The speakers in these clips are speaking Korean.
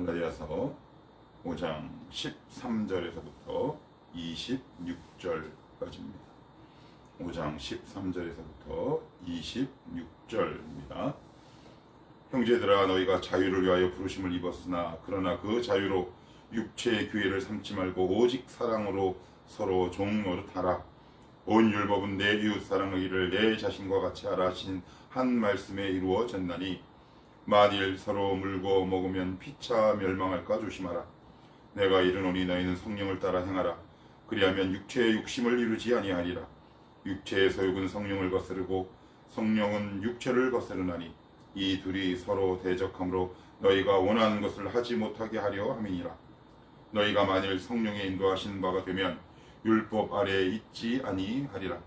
갈라디아서 5장 13절에서부터 26절까지입니다. 5장 13절에서부터 26절입니다. 형제들아, 너희가 자유를 위하여 부르심을 입었으나 그러나 그 자유로 육체의 기회를 삼지 말고 오직 사랑으로 서로 종 노릇하라. 온 율법은 내 이웃 사랑하기를 내 자신과 같이 하라 하신 한 말씀에 이루어졌나니, 만일 서로 물고 먹으면 피차 멸망할까 조심하라. 내가 이르노니 너희는 성령을 따라 행하라. 그리하면 육체의 욕심을 이루지 아니하리라. 육체의 소욕은 성령을 거스르고 성령은 육체를 거스르나니, 이 둘이 서로 대적함으로 너희가 원하는 것을 하지 못하게 하려 함이니라. 너희가 만일 성령의 인도하신 바가 되면 율법 아래에 있지 아니하리라.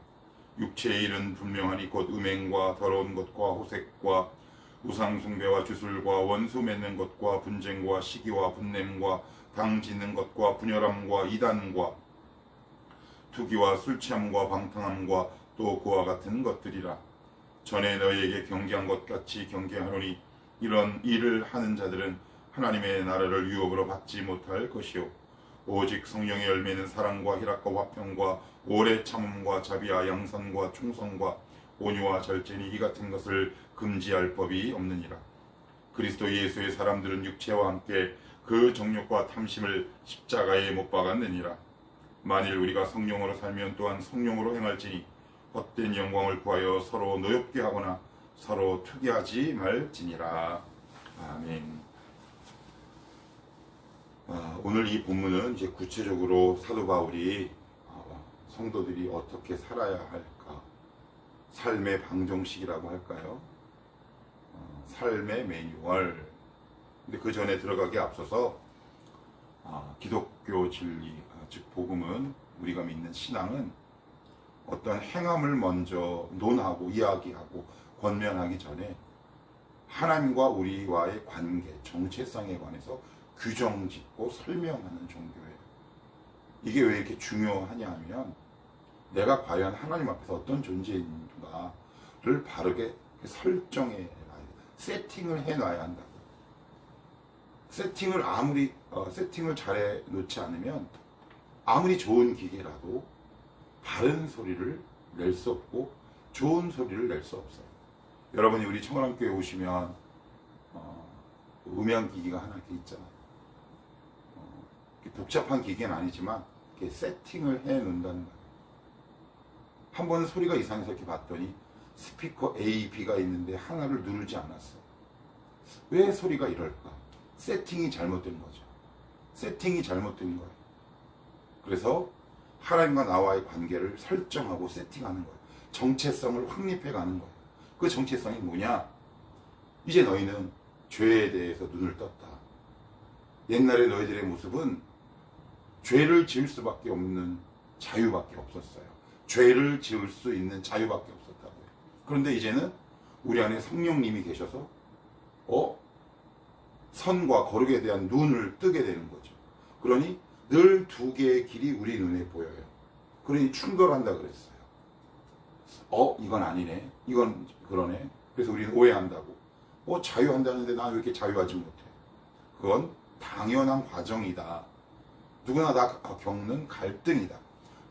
육체의 일은 분명하니 곧 음행과 더러운 것과 호색과 우상숭배와 주술과 원수 맺는 것과 분쟁과 시기와 분냄과 당 짓는 것과 분열함과 이단과 투기와 술취함과 방탕함과 또 그와 같은 것들이라. 전에 너희에게 경계한 것 같이 경계하노니, 이런 일을 하는 자들은 하나님의 나라를 유업으로 받지 못할 것이요, 오직 성령의 열매는 사랑과 희락과 화평과 오래 참음과 자비와 양선과 충성과 온유와 절제니, 이 같은 것을 금지할 법이 없느니라. 그리스도 예수의 사람들은 육체와 함께 그 정욕과 탐심을 십자가에 못 박았느니라. 만일 우리가 성령으로 살면 또한 성령으로 행할지니, 헛된 영광을 구하여 서로 노엽게 하거나 서로 투기하지 말지니라. 아멘. 오늘 이 본문은 이제 구체적으로 사도 바울이 성도들이 어떻게 살아야 할까, 삶의 방정식이라고 할까요? 삶의 매뉴얼. 근데 그 전에 들어가기 앞서서 기독교 진리, 즉 복음은, 우리가 믿는 신앙은 어떤 행함을 먼저 논하고 이야기하고 권면하기 전에 하나님과 우리와의 관계, 정체성에 관해서 규정 짓고 설명하는 종교예요. 이게 왜 이렇게 중요하냐 하면, 내가 과연 하나님 앞에서 어떤 존재인가를 바르게 설정해 놔야 돼. 세팅을 해 놔야 한다고. 세팅을 잘해 놓지 않으면 아무리 좋은 기계라도 바른 소리를 낼 수 없고 좋은 소리를 낼 수 없어요. 여러분이 우리 청원함교회 오시면 음향기기가 하나 이렇게 있잖아요. 복잡한 기계는 아니지만 이렇게 세팅을 해 놓는다는 거예요. 한 번은 소리가 이상해서 이렇게 봤더니 스피커 A, B가 있는데 하나를 누르지 않았어. 왜 소리가 이럴까? 세팅이 잘못된 거죠. 세팅이 잘못된 거예요. 그래서 하나님과 나와의 관계를 설정하고 세팅하는 거예요. 정체성을 확립해 가는 거예요. 그 정체성이 뭐냐? 이제 너희는 죄에 대해서 눈을 떴다. 옛날에 너희들의 모습은 죄를 지을 수밖에 없는 자유밖에 없었어요. 죄를 지을 수 있는 자유밖에 없었다고요. 그런데 이제는 우리 안에 성령님이 계셔서 선과 거룩에 대한 눈을 뜨게 되는 거죠. 그러니 늘 두 개의 길이 우리 눈에 보여요. 그러니 충돌한다 그랬어요. 이건 아니네, 이건 그러네. 그래서 우리는 오해한다고. 자유한다는데 난 왜 이렇게 자유하지 못해? 그건 당연한 과정이다. 누구나 다 겪는 갈등이다.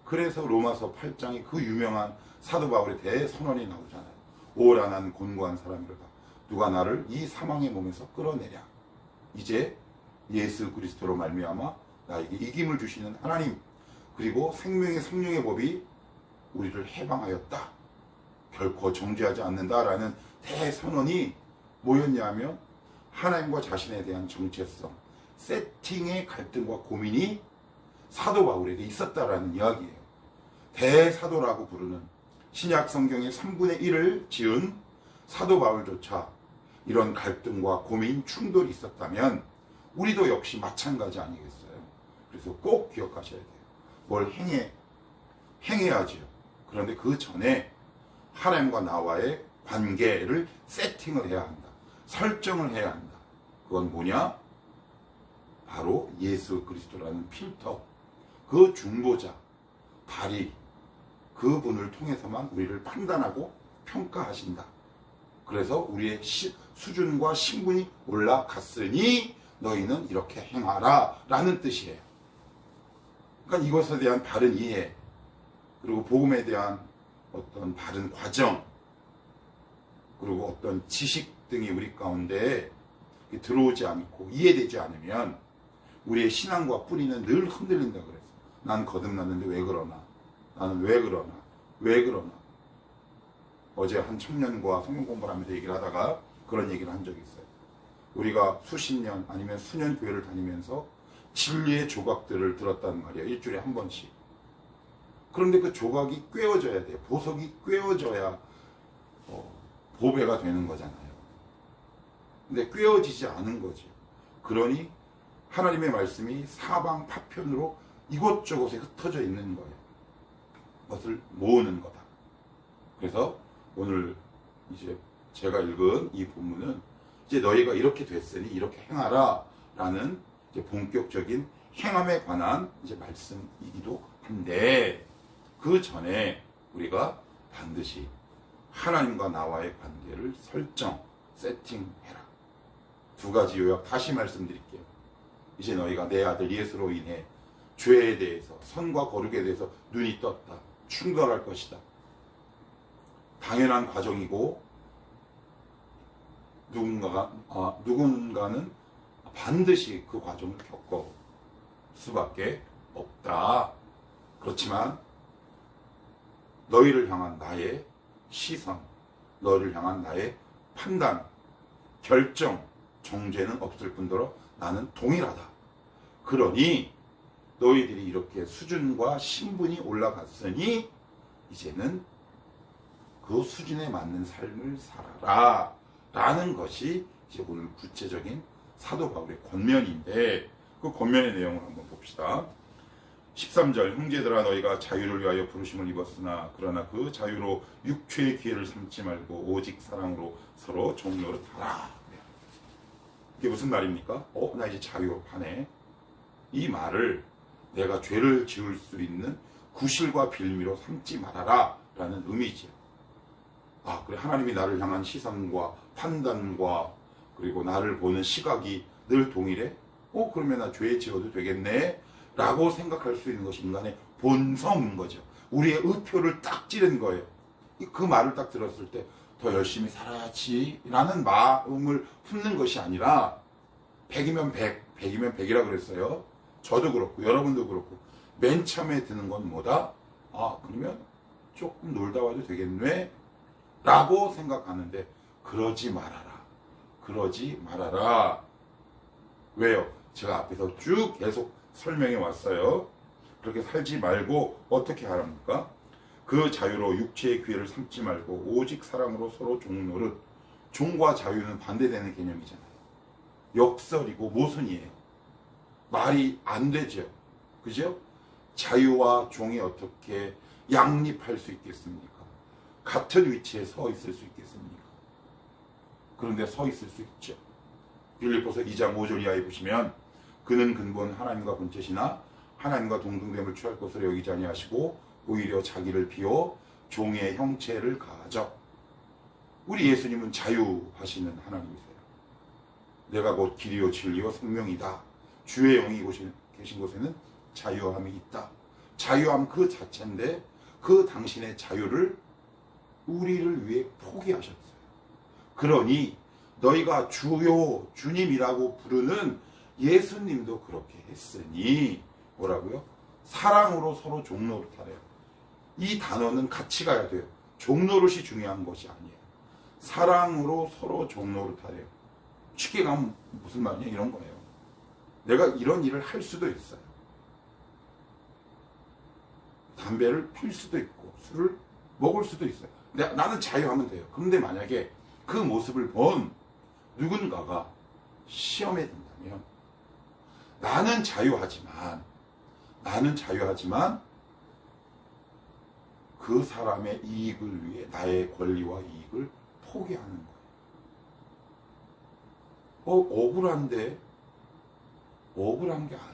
그래서 로마서 8장에 그 유명한 사도 바울의 대선언이 나오잖아요. 오라, 난 곤고한 사람이로다. 누가 나를 이 사망의 몸에서 끌어내랴. 이제 예수 그리스도로 말미암아 나에게 이김을 주시는 하나님, 그리고 생명의 성령의 법이 우리를 해방하였다. 결코 정죄하지 않는다라는 대선언이 뭐였냐면, 하나님과 자신에 대한 정체성, 세팅의 갈등과 고민이 사도 바울에게 있었다라는 이야기예요. 대사도라고 부르는 신약 성경의 3분의 1을 지은 사도 바울조차 이런 갈등과 고민, 충돌이 있었다면 우리도 역시 마찬가지 아니겠어요? 그래서 꼭 기억하셔야 돼요. 뭘 행해야죠. 그런데 그 전에 하나님과 나와의 관계를 세팅을 해야 한다. 설정을 해야 한다. 그건 뭐냐? 바로 예수 그리스도라는 필터, 그 중보자, 다리, 그분을 통해서만 우리를 판단하고 평가하신다. 그래서 우리의 수준과 신분이 올라갔으니 너희는 이렇게 행하라 라는 뜻이에요. 그러니까 이것에 대한 바른 이해, 그리고 복음에 대한 어떤 바른 과정, 그리고 어떤 지식 등이 우리 가운데 들어오지 않고 이해되지 않으면 우리의 신앙과 뿌리는 늘 흔들린다 그랬어. 난 거듭났는데 왜 그러나? 나는 왜 그러나? 왜 그러나? 어제 한 청년과 성경 공부를 하면서 얘기를 하다가 그런 얘기를 한 적이 있어요. 우리가 수십 년 아니면 수년 교회를 다니면서 진리의 조각들을 들었단 말이야. 일주일에 한 번씩. 그런데 그 조각이 꿰어져야 돼요. 보석이 꿰어져야 보배가 되는 거잖아요. 근데 꿰어지지 않은 거지. 그러니 하나님의 말씀이 사방 파편으로 이곳저곳에 흩어져 있는 거예요. 그것을 모으는 거다. 그래서 오늘 이제 제가 읽은 이 본문은 이제 너희가 이렇게 됐으니 이렇게 행하라 라는 이제 본격적인 행함에 관한 이제 말씀이기도 한데, 그 전에 우리가 반드시 하나님과 나와의 관계를 세팅해라. 두 가지 요약 다시 말씀드릴게요. 이제 너희가 내 아들 예수로 인해 죄에 대해서, 선과 거룩에 대해서 눈이 떴다. 충돌할 것이다. 당연한 과정이고 누군가는 반드시 그 과정을 겪을 수밖에 없다. 그렇지만 너희를 향한 나의 시선, 너희를 향한 나의 판단, 결정, 정죄는 없을 뿐더러 나는 동일하다. 그러니 너희들이 이렇게 수준과 신분이 올라갔으니 이제는 그 수준에 맞는 삶을 살아라 라는 것이 이제 오늘 구체적인 사도 바울의 권면인데, 그 권면의 내용을 한번 봅시다. 13절, 형제들아 너희가 자유를 위하여 부르심을 입었으나 그러나 그 자유로 육체의 기회를 삼지 말고 오직 사랑으로 서로 종노릇하라. 이게 무슨 말입니까? 나 이제 자유하네. 이 말을 내가 죄를 지을 수 있는 구실과 빌미로 삼지 말아라 라는 의미지요. 그래, 하나님이 나를 향한 시선과 판단과 그리고 나를 보는 시각이 늘 동일해? 그러면 나 죄 지어도 되겠네? 라고 생각할 수 있는 것이 인간의 본성인 거죠. 우리의 의표를 딱 찌른 거예요. 그 말을 딱 들었을 때 더 열심히 살아야지 라는 마음을 품는 것이 아니라 100이면 100, 100이면 100이라 그랬어요. 저도 그렇고 여러분도 그렇고 맨 처음에 드는 건 뭐다? 그러면 조금 놀다 와도 되겠네? 라고 생각하는데 그러지 말아라. 그러지 말아라. 왜요? 제가 앞에서 쭉 계속 설명해 왔어요. 그렇게 살지 말고 어떻게 하랍니까? 그 자유로 육체의 기회를 삼지 말고 오직 사랑으로 서로 종노릇. 종과 자유는 반대되는 개념이잖아요. 역설이고 모순이에요. 말이 안 되죠. 그죠? 자유와 종이 어떻게 양립할 수 있겠습니까? 같은 위치에 서 있을 수 있겠습니까? 그런데 서 있을 수 있죠. 빌립보서 2장 5절 이하에 보시면 그는 근본 하나님과 본체시나 하나님과 동등됨을 취할 것으로 여기지 아니하시고 오히려 자기를 비워 종의 형체를 가져. 우리 예수님은 자유하시는 하나님이세요. 내가 곧 길이요 진리요 생명이다. 주의 영이 계신 곳에는 자유함이 있다. 자유함 그 자체인데 그 당신의 자유를 우리를 위해 포기하셨어요. 그러니 너희가 주요, 주님이라고 부르는 예수님도 그렇게 했으니 뭐라고요? 사랑으로 서로 종노릇하래요. 이 단어는 같이 가야 돼요. 종노릇이 중요한 것이 아니에요. 사랑으로 서로 종노릇하래요. 쉽게 가면 무슨 말이냐 이런 거예요. 내가 이런 일을 할 수도 있어요. 담배를 필 수도 있고 술을 먹을 수도 있어요. 나는 자유하면 돼요. 그런데 만약에 그 모습을 본 누군가가 시험에 든다면 나는 자유하지만 그 사람의 이익을 위해 나의 권리와 이익을 포기하는 거예요. 억울한데 억울한 게 아니에요.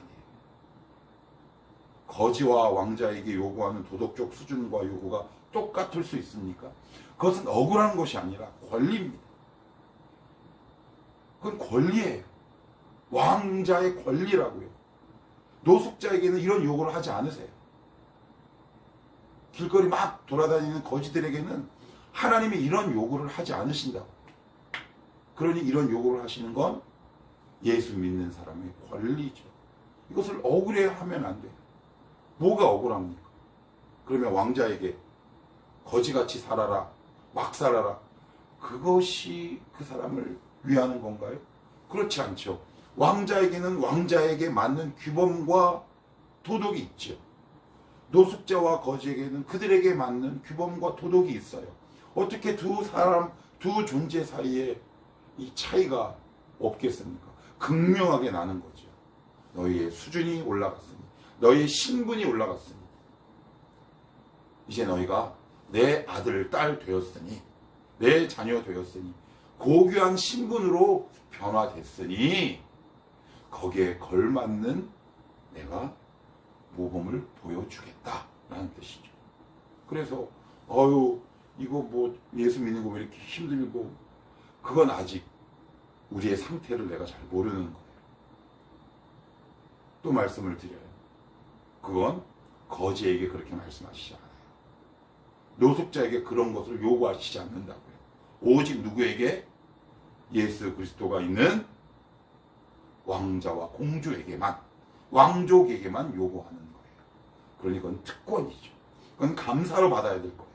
거지와 왕자에게 요구하는 도덕적 수준과 요구가 똑같을 수 있습니까? 그것은 억울한 것이 아니라 권리입니다. 그건 권리예요. 왕자의 권리라고요. 노숙자에게는 이런 요구를 하지 않으세요. 길거리 막 돌아다니는 거지들에게는 하나님이 이런 요구를 하지 않으신다고. 그러니 이런 요구를 하시는 건 예수 믿는 사람의 권리죠. 이것을 억울해하면 안 돼요. 뭐가 억울합니까? 그러면 왕자에게 거지같이 살아라, 막 살아라, 그것이 그 사람을 위하는 건가요? 그렇지 않죠. 왕자에게는 왕자에게 맞는 규범과 도덕이 있죠. 노숙자와 거지에게는 그들에게 맞는 규범과 도덕이 있어요. 어떻게 두 사람, 두 존재 사이에 이 차이가 없겠습니까? 극명하게 나는 거죠. 너희의 수준이 올라갔으니, 너희의 신분이 올라갔으니, 이제 너희가 내 아들, 딸 되었으니, 내 자녀 되었으니, 고귀한 신분으로 변화됐으니, 거기에 걸맞는 내가 모범을 보여주겠다라는 뜻이죠. 그래서 이거 뭐 예수 믿는 거 왜 이렇게 힘들고, 그건 아직 우리의 상태를 내가 잘 모르는 거예요. 또 말씀을 드려요. 그건 거지에게 그렇게 말씀하시지 않아요. 노숙자에게 그런 것을 요구하시지 않는다고요. 오직 누구에게? 예수 그리스도가 있는 왕자와 공주에게만, 왕족에게만 요구하는 거예요. 그러니 그건 특권이죠. 그건 감사로 받아야 될 거예요.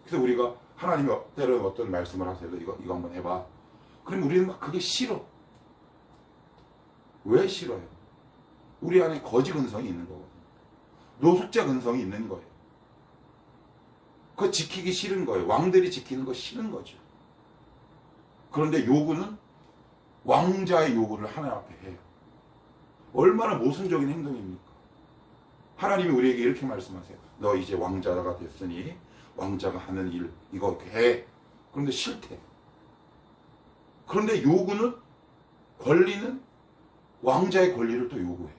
그래서 우리가 하나님이 때로는 어떤 말씀을 하세요. 이거 한번 해봐. 그럼 우리는 막 그게 싫어. 왜 싫어요? 우리 안에 거지 근성이 있는 거거든요. 노숙자 근성이 있는 거예요. 그거 지키기 싫은 거예요. 왕들이 지키는 거 싫은 거죠. 그런데 요구는 왕자의 요구를 하나님 앞에 해요. 얼마나 모순적인 행동입니까? 하나님이 우리에게 이렇게 말씀하세요. 너 이제 왕자가 됐으니 왕자가 하는 일 이거 해. 그런데 싫대. 그런데 요구는, 권리는 왕자의 권리를 또 요구해.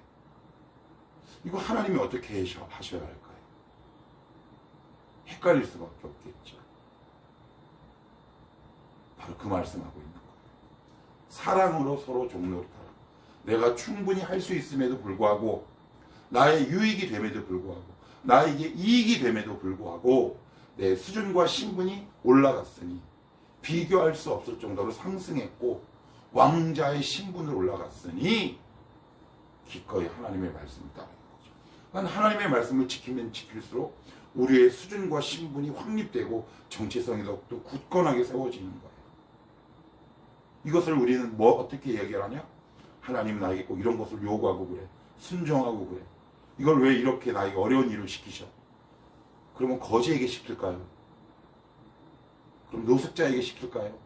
이거 하나님이 어떻게 하셔야 할까요? 헷갈릴 수밖에 없겠죠. 바로 그 말씀하고 있는 거예요. 사랑으로 서로 종노릇하라. 내가 충분히 할 수 있음에도 불구하고, 나의 유익이 됨에도 불구하고, 나에게 이익이 됨에도 불구하고 내 수준과 신분이 올라갔으니, 비교할 수 없을 정도로 상승했고 왕자의 신분으로 올라갔으니 기꺼이 하나님의 말씀을 따르는 거죠. 그러니까 하나님의 말씀을 지키면 지킬수록 우리의 수준과 신분이 확립되고 정체성이 더욱더 굳건하게 세워지는 거예요. 이것을 우리는 어떻게 얘기하냐? 하나님 나에게 꼭 이런 것을 요구하고 그래. 순종하고 그래. 이걸 왜 이렇게 나에게 어려운 일을 시키셔? 그러면 거지에게 시킬까요? 그럼 노숙자에게 시킬까요?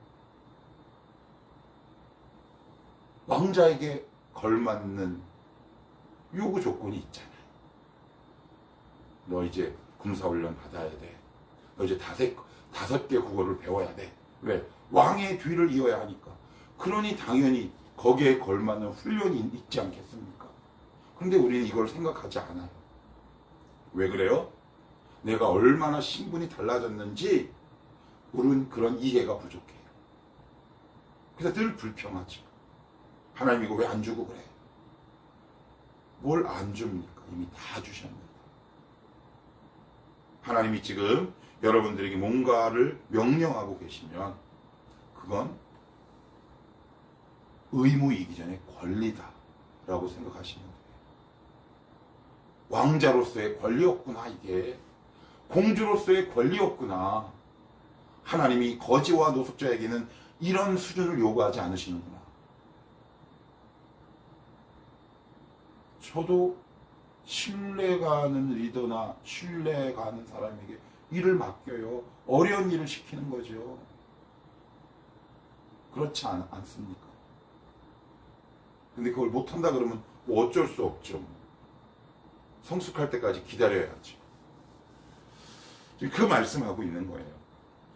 왕자에게 걸맞는 요구 조건이 있잖아요. 너 이제 군사훈련 받아야 돼. 너 이제 다섯 개 국어를 배워야 돼. 왜? 왕의 뒤를 이어야 하니까. 그러니 당연히 거기에 걸맞는 훈련이 있지 않겠습니까? 그런데 우리는 이걸 생각하지 않아요. 왜 그래요? 내가 얼마나 신분이 달라졌는지 우리는 그런 이해가 부족해요. 그래서 늘 불평하죠. 하나님 이거 왜 안 주고 그래? 뭘 안 줍니까? 이미 다 주셨는데. 하나님이 지금 여러분들에게 뭔가를 명령하고 계시면 그건 의무이기 전에 권리다라고 생각하시면 돼요. 왕자로서의 권리였구나 이게. 공주로서의 권리였구나. 하나님이 거지와 노숙자에게는 이런 수준을 요구하지 않으시는구나. 저도 신뢰가는 리더나 신뢰가는 사람에게 일을 맡겨요. 어려운 일을 시키는 거죠. 그렇지 않습니까? 근데 그걸 못한다 그러면 뭐 어쩔 수 없죠. 성숙할 때까지 기다려야지. 그 말씀하고 있는 거예요.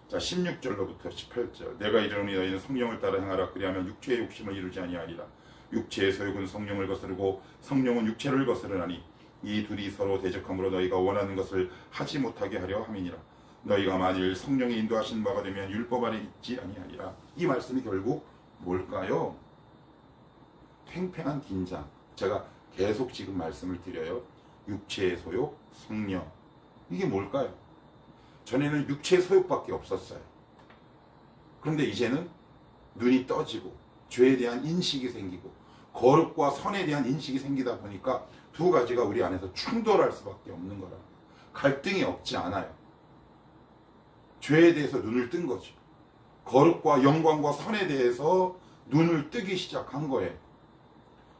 자, 16절로부터 18절. 내가 이르노니 너희는 성령을 따라 행하라. 그리하면 육체의 욕심을 이루지 아니하리라. 육체의 소욕은 성령을 거스르고 성령은 육체를 거스르나니 이 둘이 서로 대적함으로 너희가 원하는 것을 하지 못하게 하려 함이니라. 너희가 만일 성령이 인도하신 바가 되면 율법 아래 있지 아니하리라. 이 말씀이 결국 뭘까요? 팽팽한 긴장. 제가 계속 지금 말씀을 드려요. 육체의 소욕, 성령. 이게 뭘까요? 전에는 육체의 소욕밖에 없었어요. 그런데 이제는 눈이 떠지고 죄에 대한 인식이 생기고 거룩과 선에 대한 인식이 생기다 보니까 두 가지가 우리 안에서 충돌할 수밖에 없는 거라. 갈등이 없지 않아요. 죄에 대해서 눈을 뜬 거죠. 거룩과 영광과 선에 대해서 눈을 뜨기 시작한 거예요.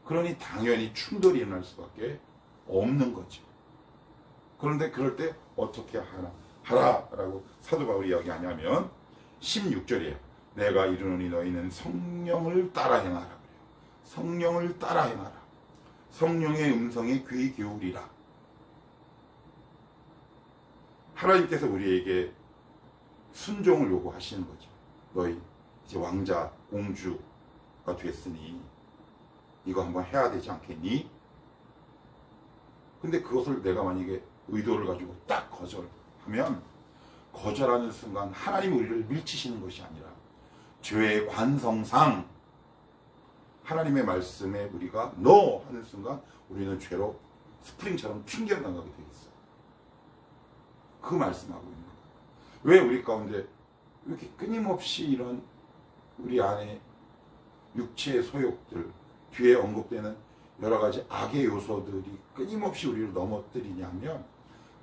그러니 당연히 충돌이 일어날 수밖에 없는 거죠. 그런데 그럴 때 어떻게 하라라고 사도 바울이 이야기하냐면 16절이에요. 내가 이르노니 너희는 성령을 따라 행하라 그래요. 성령을 따라 행하라. 성령의 음성에 귀 기울이라. 하나님께서 우리에게 순종을 요구하시는 거죠. 너희 이제 왕자, 공주가 됐으니 이거 한번 해야 되지 않겠니? 근데 그것을 내가 만약에 의도를 가지고 딱 거절하면 거절하는 순간 하나님이 우리를 밀치시는 것이 아니라 죄의 관성상 하나님의 말씀에 우리가 NO 하는 순간 우리는 죄로 스프링처럼 튕겨나가게 되어 있어요. 그 말씀하고 있는 거예요. 왜 우리 가운데 이렇게 끊임없이 이런 우리 안에 육체의 소욕들, 뒤에 언급되는 여러 가지 악의 요소들이 끊임없이 우리를 넘어뜨리냐면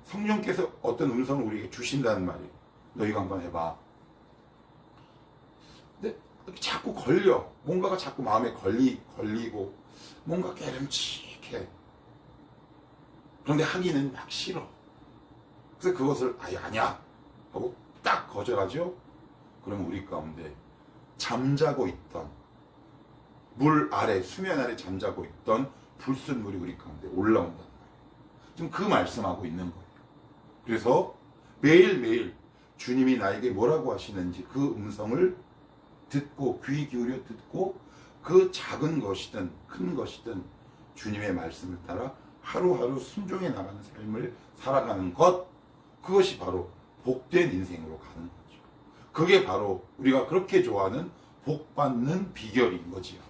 성령께서 어떤 음성을 우리에게 주신다는 말이에요. 너희가 한번 해봐. 근데 자꾸 걸려. 뭔가가 자꾸 마음에 걸리고 뭔가 깨름칙해. 그런데 하기는 막 싫어. 그래서 그것을 아예 아니야 하고 딱 거절하죠. 그러면 우리 가운데 잠자고 있던 물 아래, 수면 아래 잠자고 있던 불순물이 우리 가운데 올라온다는 거예요. 지금 그 말씀하고 있는 거예요. 그래서 매일매일 주님이 나에게 뭐라고 하시는지 그 음성을 듣고 귀 기울여 듣고 그 작은 것이든 큰 것이든 주님의 말씀을 따라 하루하루 순종해 나가는 삶을 살아가는 것, 그것이 바로 복된 인생으로 가는 거죠. 그게 바로 우리가 그렇게 좋아하는 복받는 비결인 거지요.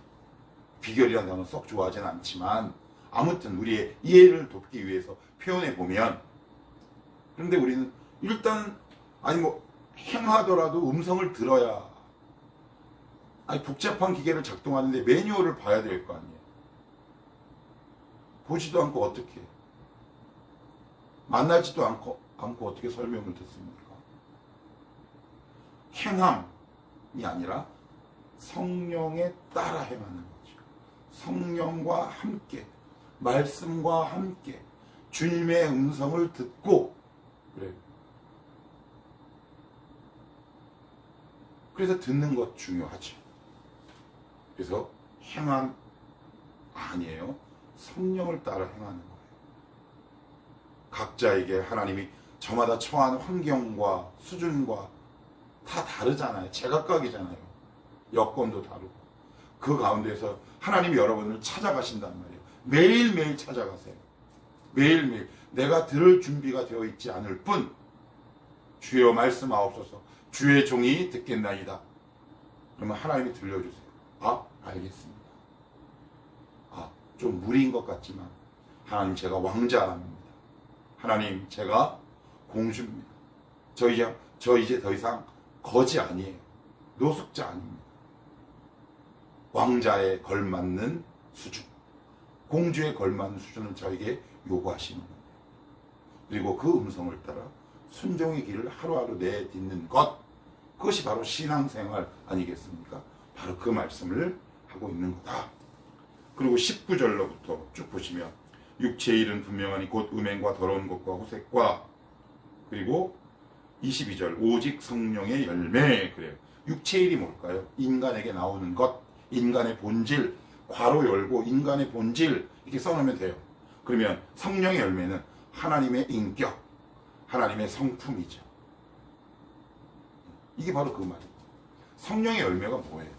비결이라는 단어 썩 좋아하진 않지만 아무튼 우리의 이해를 돕기 위해서 표현해 보면, 그런데 우리는 일단 아니 뭐 행하더라도 음성을 들어야, 아니 복잡한 기계를 작동하는데 매뉴얼을 봐야 될 거 아니에요. 보지도 않고 어떻게, 만나지도 않고 어떻게 설명을 듣습니까? 행함이 아니라 성령에 따라 행하는 거죠. 성령과 함께, 말씀과 함께 주님의 음성을 듣고 그래요. 그래서 듣는 것 중요하죠. 그래서 행함 아니에요. 성령을 따라 행하는 거예요. 각자에게 하나님이 저마다 처한 환경과 수준과 다 다르잖아요. 제각각이잖아요. 여건도 다르고. 그 가운데서 하나님이 여러분을 찾아가신단 말이에요. 매일매일 찾아가세요. 매일매일. 내가 들을 준비가 되어 있지 않을 뿐 주여 말씀하옵소서, 주의 종이 듣겠나이다. 그러면 하나님이 들려주세요. 아, 알겠습니다. 아, 좀 무리인 것 같지만 하나님 제가 왕자입니다. 하나님 제가 공주입니다. 저 이제 더 이상 거지 아니에요. 노숙자 아닙니다. 왕자에 걸맞는 수준, 공주에 걸맞는 수준을 저에게 요구하시는 거예요. 그리고 그 음성을 따라 순종의 길을 하루하루 내딛는 것, 그것이 바로 신앙생활 아니겠습니까? 바로 그 말씀을 하고 있는 거다. 그리고 19절로부터 쭉 보시면 육체의 일은 분명하니 곧 음행과 더러운 것과 호색과, 그리고 22절 오직 성령의 열매. 그래요. 육체의 일이 뭘까요? 인간에게 나오는 것, 인간의 본질, 괄호 열고 인간의 본질 이렇게 써놓으면 돼요. 그러면 성령의 열매는 하나님의 인격, 하나님의 성품이죠. 이게 바로 그 말이에요. 성령의 열매가 뭐예요?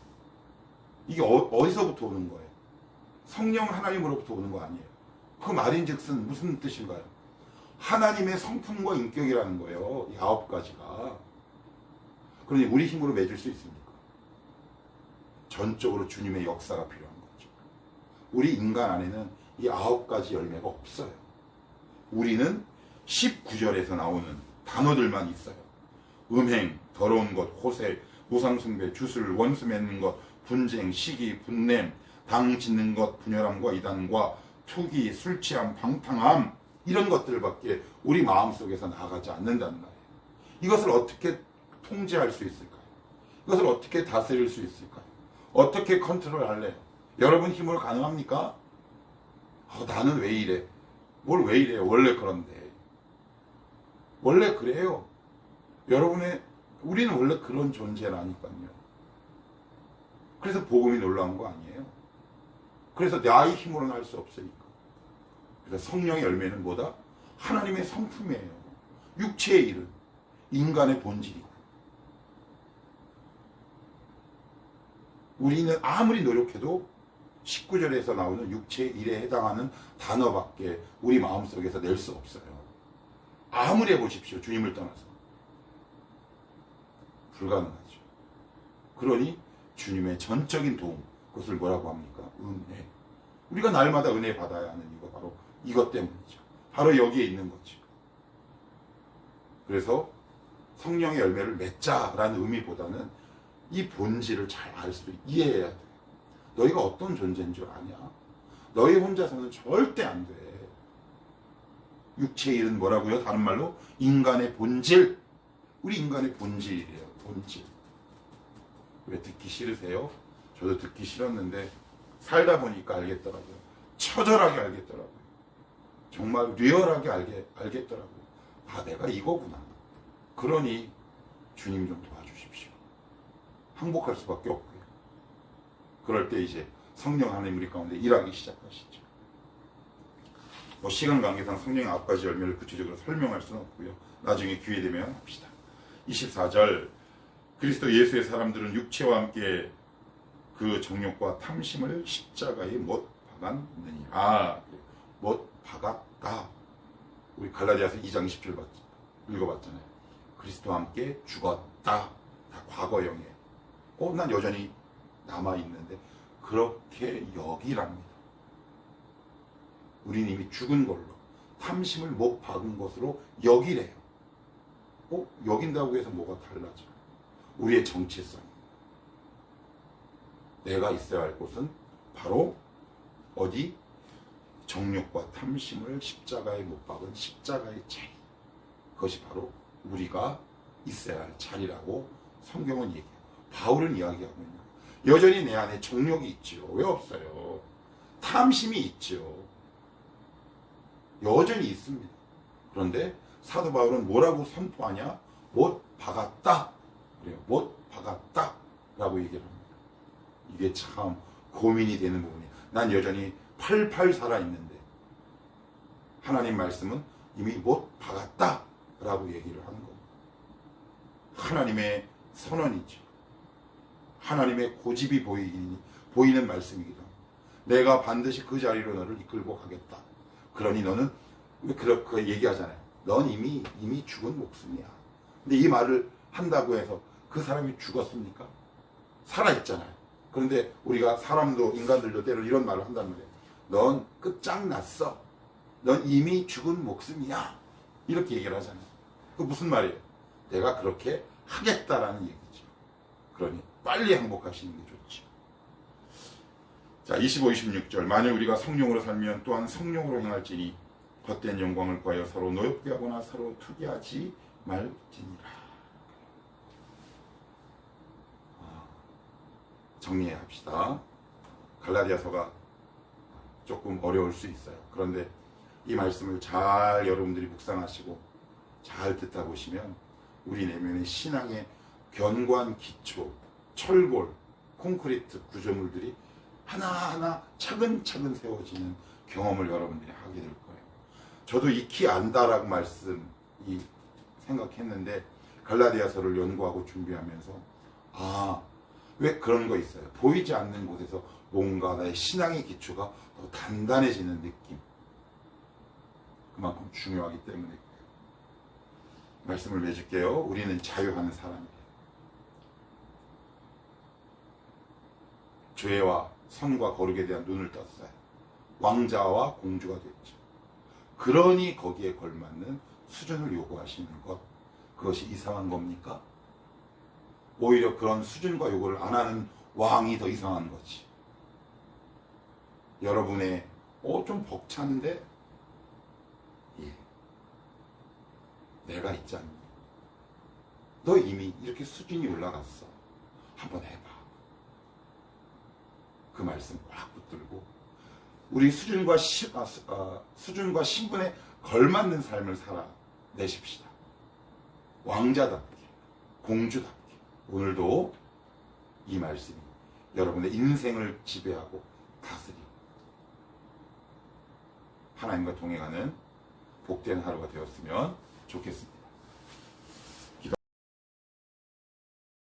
이게 어디서부터 오는 거예요? 성령 하나님으로부터 오는 거 아니에요. 그 말인즉슨 무슨 뜻인가요? 하나님의 성품과 인격이라는 거예요. 이 9가지가. 그러니 우리 힘으로 맺을 수 있습니까? 전적으로 주님의 역사가 필요한 거죠. 우리 인간 안에는 이 9가지 열매가 없어요. 우리는 19절에서 나오는 단어들만 있어요. 음행, 더러운 것, 호색, 우상숭배, 주술, 원수 맺는 것, 분쟁, 시기, 분냄, 당 짓는 것, 분열함과 이단과 투기, 술취함, 방탕함, 이런 것들밖에 우리 마음속에서 나가지 않는다는 말이에요. 이것을 어떻게 통제할 수 있을까요? 이것을 어떻게 다스릴 수 있을까요? 어떻게 컨트롤 할래요? 여러분 힘으로 가능합니까? 나는 왜 이래? 뭘 왜 이래요? 원래 그런데. 원래 그래요. 우리는 원래 그런 존재라니까요. 그래서 복음이 놀라운 거 아니에요? 그래서 나의 힘으로는 할 수 없으니까. 그래서 성령의 열매는 뭐다? 하나님의 성품이에요. 육체의 일은 인간의 본질이고. 우리는 아무리 노력해도 19절에서 나오는 육체의 일에 해당하는 단어밖에 우리 마음속에서 낼 수 없어요. 아무리 해보십시오. 주님을 떠나서. 불가능하죠. 그러니 주님의 전적인 도움, 그것을 뭐라고 합니까? 은혜. 우리가 날마다 은혜 받아야 하는 이유가 바로 이것 때문이죠. 바로 여기에 있는 거죠. 그래서 성령의 열매를 맺자라는 의미보다는 이 본질을 잘 알 수, 이해해야 돼. 너희가 어떤 존재인 줄 아냐? 너희 혼자서는 절대 안 돼. 육체의 일은 뭐라고요? 다른 말로 인간의 본질. 우리 인간의 본질이래요. 본질. 왜 듣기 싫으세요? 저도 듣기 싫었는데 살다 보니까 알겠더라고요. 처절하게 알겠더라고요. 정말 리얼하게 알겠더라고요. 내가 이거구나. 그러니 주님 좀 도와주십시오. 항복할 수밖에 없고요. 그럴 때 이제 성령 하나님 우리 가운데 일하기 시작하시죠. 시간 관계상 성령의 9가지 열매를 구체적으로 설명할 수는 없고요. 나중에 기회 되면 합시다. 24절 그리스도 예수의 사람들은 육체와 함께 그 정욕과 탐심을 십자가에 못 박았느니라. 못 박았다. 우리 갈라디아서 2장 10절 읽어봤잖아요. 그리스도와 함께 죽었다. 다 과거형이에요. 난 여전히 남아있는데 그렇게 여기랍니다. 우리는 이미 죽은 걸로 탐심을 못 박은 것으로 여기래요. 여긴다고 해서 뭐가 달라져? 우리의 정체성. 내가 있어야 할 곳은 바로 어디? 정욕과 탐심을 십자가에 못 박은 십자가의 자리. 그것이 바로 우리가 있어야 할 자리라고 성경은 얘기해요. 바울은 이야기하고 있는 거예요. 여전히 내 안에 정욕이 있죠. 왜 없어요? 탐심이 있죠. 여전히 있습니다. 그런데 사도 바울은 뭐라고 선포하냐? 못 박았다. 그래요. 못 박았다. 라고 얘기를 합니다. 이게 참 고민이 되는 부분이에요. 난 여전히 팔팔 살아있는데 하나님 말씀은 이미 못 박았다. 라고 얘기를 하는 겁니다. 하나님의 선언이죠. 하나님의 고집이 보이는 말씀이기도 합니다. 내가 반드시 그 자리로 너를 이끌고 가겠다. 그러니 너는 왜 그렇게 얘기하잖아요. 넌 이미 죽은 목숨이야. 근데 이 말을 한다고 해서 그 사람이 죽었습니까? 살아있잖아요. 그런데 우리가 인간들도 때로 이런 말을 한단 말이에요. 넌 끝장났어. 넌 이미 죽은 목숨이야. 이렇게 얘기를 하잖아요. 그 무슨 말이에요? 내가 그렇게 하겠다라는 얘기죠. 그러니 빨리 항복하시는 게 좋죠. 자, 25, 26절. 만일 우리가 성령으로 살면 또한 성령으로 행할지니 헛된 영광을 구하여 서로 노엽게 하거나 서로 투기하지 말지니라. 정리해 합시다. 갈라디아서가 조금 어려울 수 있어요. 그런데 이 말씀을 잘 여러분들이 묵상하시고 잘 듣다 보시면 우리 내면의 신앙의 견고한 기초, 철골, 콘크리트 구조물들이 하나하나 차근차근 세워지는 경험을 여러분들이 하게 될 거예요. 저도 익히 안다라고 생각했는데 갈라디아서를 연구하고 준비하면서 왜 그런 거 있어요. 보이지 않는 곳에서 뭔가 나의 신앙의 기초가 더 단단해지는 느낌. 그만큼 중요하기 때문에 말씀을 맺을게요. 우리는 자유하는 사람이에요. 죄와 선과 거룩에 대한 눈을 떴어요. 왕자와 공주가 됐죠. 그러니 거기에 걸맞는 수준을 요구하시는 것, 그것이 이상한 겁니까? 오히려 그런 수준과 요구를 안 하는 왕이 더 이상한 거지. 여러분의 좀 벅찬데? 예. 내가 있잖니. 너 이미 이렇게 수준이 올라갔어. 한번 해봐. 그 말씀 꽉 붙들고 우리 수준과 신분에 걸맞는 삶을 살아내십시다. 왕자답게, 공주답게. 오늘도 이 말씀이 여러분의 인생을 지배하고 다스리고 하나님과 동행하는 복된 하루가 되었으면 좋겠습니다.